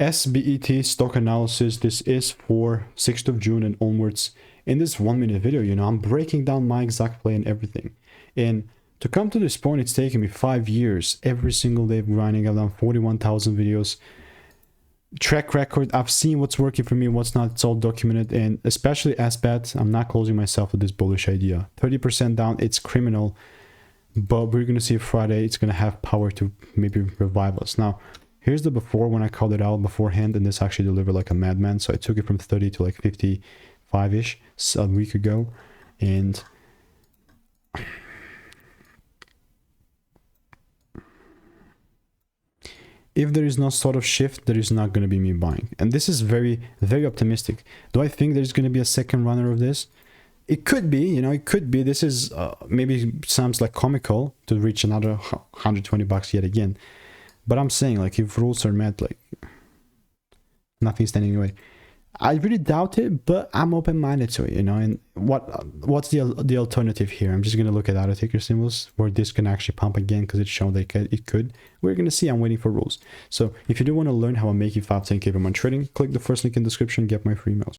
SBET stock analysis. This is for 6th of June and onwards. In this 1-minute video, you know, I'm breaking down my exact play and everything. And to come to this point, it's taken me 5 years, every single day grinding. I've done 41,000 videos. Track record, I've seen what's working for me, what's not. It's all documented. And especially SBET, I'm not closing myself to this bullish idea. 30% down, it's criminal. But we're going to see Friday, it's going to have power to maybe revive us. Now, here's the before when I called it out beforehand, and this actually delivered like a madman. So I took it from 30 to like 55-ish a week ago. And if there is no sort of shift, there is not going to be me buying. And this is very, very optimistic. Do I think there's going to be a second runner of this? It could be, you know, it could be. This is maybe sounds like comical to reach another 120 bucks yet again. But I'm saying, like, if rules are met, like, nothing's standing in the way. I really doubt it, but I'm open-minded to it, you know. And what's the alternative here? I'm just going to look at auto ticker symbols where this can actually pump again because it's shown that it could. We're going to see. I'm waiting for rules. So if you do want to learn how I'm making 5-10K per month trading, click the first link in the description, get my free emails.